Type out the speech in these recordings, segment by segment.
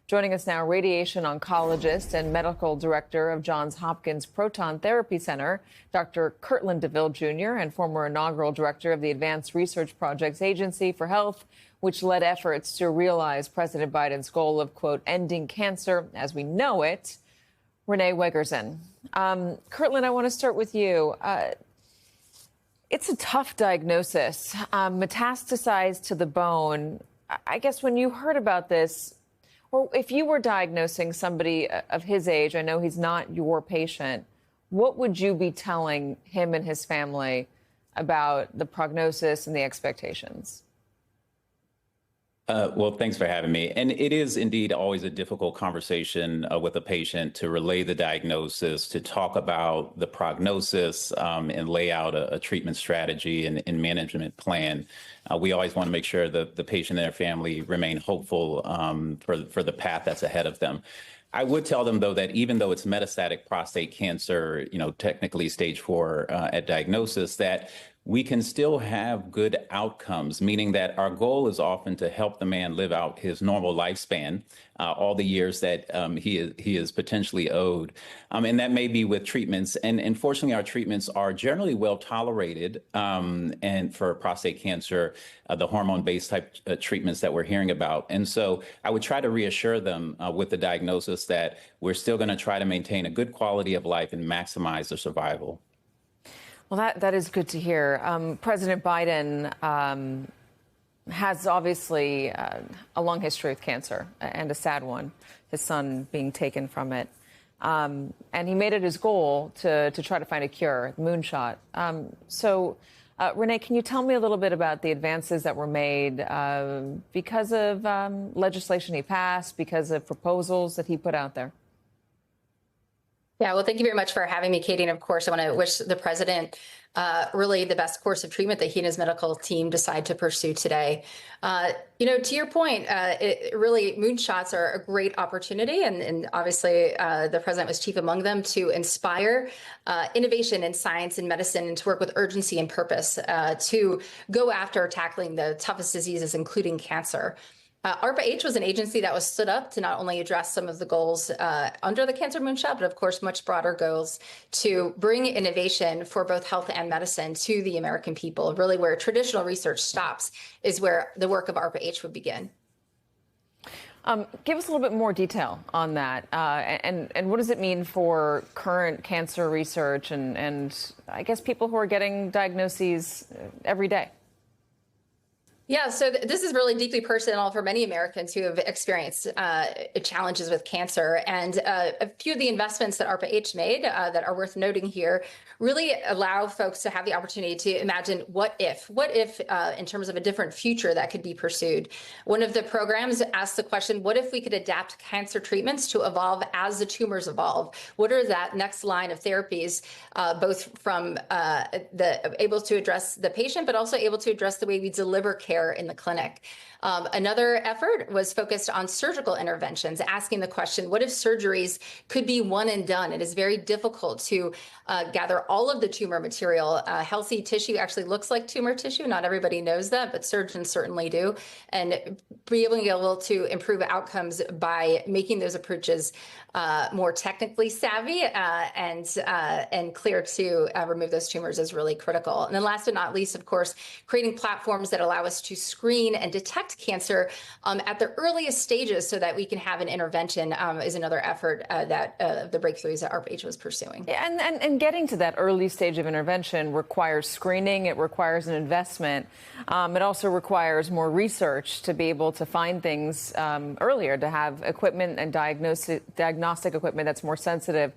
Joining us now, radiation oncologist and medical director of Johns Hopkins Proton Therapy Center, Dr. Kirtland DeVille Jr., and former inaugural director of the Advanced Research Projects Agency for Health, which led efforts to realize President Biden's goal of, quote, ending cancer as we know it, Renee Wegerson. Kirtland, I want to start with you. It's a tough diagnosis, metastasized to the bone. I guess when you heard about this, or if you were diagnosing somebody of his age, I know he's not your patient, what would you be telling him and his family about the prognosis and the expectations? Well, thanks for having me. And it is indeed always a difficult conversation with a patient to relay the diagnosis, to talk about the prognosis, and lay out a treatment strategy and management plan. We always want to make sure that the patient and their family remain hopeful for the path that's ahead of them. I would tell them, though, that even though it's metastatic prostate cancer, technically stage 4 at diagnosis, that we can still have good outcomes, meaning that our goal is often to help the man live out his normal lifespan, all the years that he is potentially owed. And that may be with treatments. And unfortunately, our treatments are generally well tolerated. And for prostate cancer, the hormone-based type treatments that we're hearing about. And so I would try to reassure them with the diagnosis that we're still going to try to maintain a good quality of life and maximize their survival. Well, that is good to hear. President Biden has obviously a long history with cancer, and a sad one, his son being taken from it. And he made it his goal to try to find a cure, moonshot. Renee, can you tell me a little bit about the advances that were made because of legislation he passed, because of proposals that he put out there? Yeah, well, thank you very much for having me, Katie. And of course, I want to wish the president really the best course of treatment that he and his medical team decide to pursue today. To your point, really moonshots are a great opportunity. And obviously, the president was chief among them to inspire innovation in science and medicine and to work with urgency and purpose to go after tackling the toughest diseases, including cancer. ARPA-H was an agency that was stood up to not only address some of the goals under the Cancer Moonshot, but of course, much broader goals to bring innovation for both health and medicine to the American people. Really, where traditional research stops is where the work of ARPA-H would begin. Give us a little bit more detail on that. And what does it mean for current cancer research and I guess people who are getting diagnoses every day? Yeah, so this is really deeply personal for many Americans who have experienced challenges with cancer. And a few of the investments that ARPA-H made that are worth noting here really allow folks to have the opportunity to imagine what if in terms of a different future that could be pursued. One of the programs asked the question, what if we could adapt cancer treatments to evolve as the tumors evolve? What are that next line of therapies, both from able to address the patient, but also able to address the way we deliver care in the clinic. Another effort was focused on surgical interventions, asking the question, what if surgeries could be one and done? It is very difficult to gather all of the tumor material. Healthy tissue actually looks like tumor tissue. Not everybody knows that, but surgeons certainly do. And being able to improve outcomes by making those approaches more technically savvy and clear to remove those tumors is really critical. And then last but not least, of course, creating platforms that allow us to screen and detect cancer at the earliest stages so that we can have an intervention is another effort that the breakthroughs that ARPA-H was pursuing. Yeah, and getting to that early stage of intervention requires screening. It requires an investment. It also requires more research to be able to find things earlier, to have equipment and diagnostic equipment that's more sensitive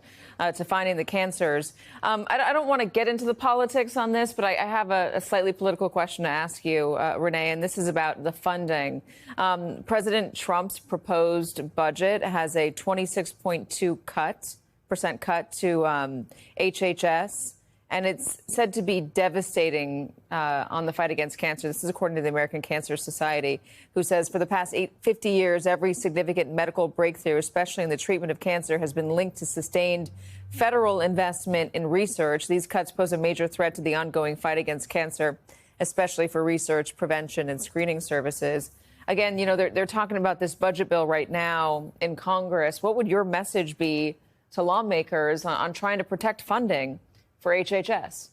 to finding the cancers. I don't want to get into the politics on this, but I have a slightly political question to ask you, Renee, and this is about the funding. President Trump's proposed budget has a 26.2% cut to HHS, and it's said to be devastating on the fight against cancer. This is according to the American Cancer Society, who says for the past 50 years, every significant medical breakthrough, especially in the treatment of cancer, has been linked to sustained federal investment in research. These cuts pose a major threat to the ongoing fight against cancer, especially for research, prevention, and screening services. Again, they're talking about this budget bill right now in Congress. What would your message be to lawmakers on trying to protect funding for HHS?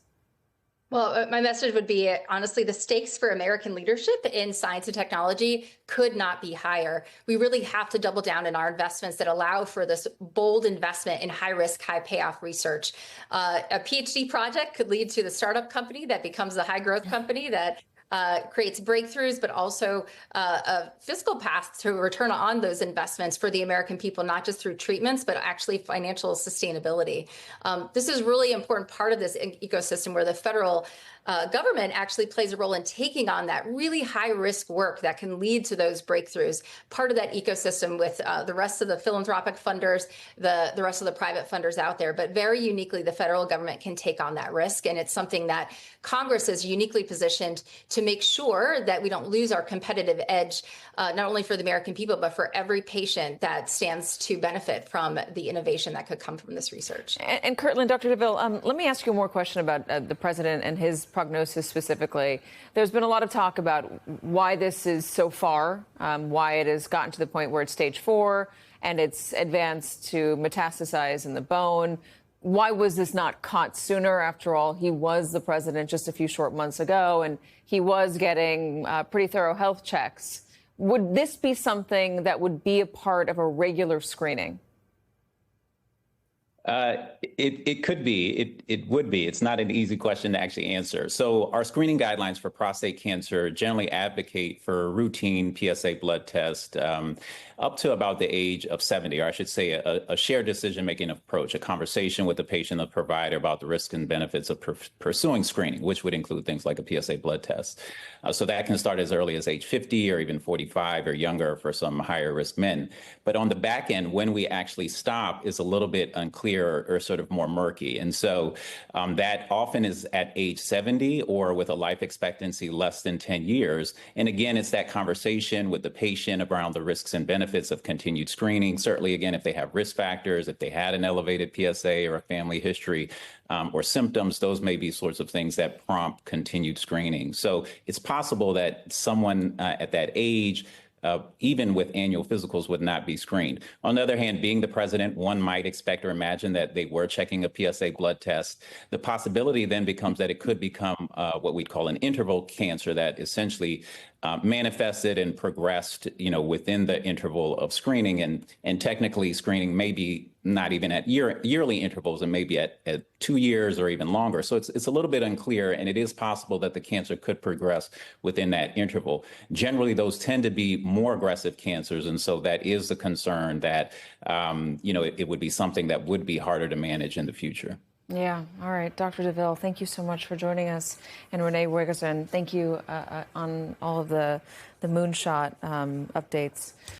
Well, my message would be, honestly, the stakes for American leadership in science and technology could not be higher. We really have to double down in our investments that allow for this bold investment in high risk, high payoff research. A PhD project could lead to the startup company that becomes the high growth company that creates breakthroughs, but also a fiscal path to return on those investments for the American people, not just through treatments, but actually financial sustainability. This is really important part of this ecosystem where the federal government actually plays a role in taking on that really high risk work that can lead to those breakthroughs. Part of that ecosystem with the rest of the philanthropic funders, the rest of the private funders out there, but very uniquely, the federal government can take on that risk. And it's something that Congress is uniquely positioned to make sure that we don't lose our competitive edge, not only for the American people, but for every patient that stands to benefit from the innovation that could come from this research. And Kirtland, Dr. DeVille, let me ask you more question about the president and his prognosis specifically. There's been a lot of talk about why this is so far, why it has gotten to the point where it's stage 4 and it's advanced to metastasize in the bone. Why was this not caught sooner? After all, he was the president just a few short months ago, and he was getting pretty thorough health checks. Would this be something that would be a part of a regular screening? It could be. It would be. It's not an easy question to actually answer. So our screening guidelines for prostate cancer generally advocate for routine PSA blood test up to about the age of 70, or I should say a shared decision-making approach, a conversation with the patient and the provider about the risks and benefits of pursuing screening, which would include things like a PSA blood test. So that can start as early as age 50 or even 45 or younger for some higher risk men. But on the back end, when we actually stop is a little bit unclear or sort of more murky. And so that often is at age 70 or with a life expectancy less than 10 years. And again, it's that conversation with the patient around the risks and benefits of continued screening. Certainly, again, if they have risk factors, if they had an elevated PSA or a family history or symptoms, those may be sorts of things that prompt continued screening. So it's possible that someone at that age, even with annual physicals, would not be screened. On the other hand, being the president, one might expect or imagine that they were checking a PSA blood test. The possibility then becomes that it could become what we'd call an interval cancer that essentially manifested and progressed, within the interval of screening. And technically, screening may be not even at yearly intervals and maybe at 2 years or even longer. So it's a little bit unclear, and it is possible that the cancer could progress within that interval. Generally, those tend to be more aggressive cancers, and so that is the concern that, it would be something that would be harder to manage in the future. Yeah. All right. Dr. DeVille, thank you so much for joining us. And Renee Wiggerson, thank you on all of the moonshot updates.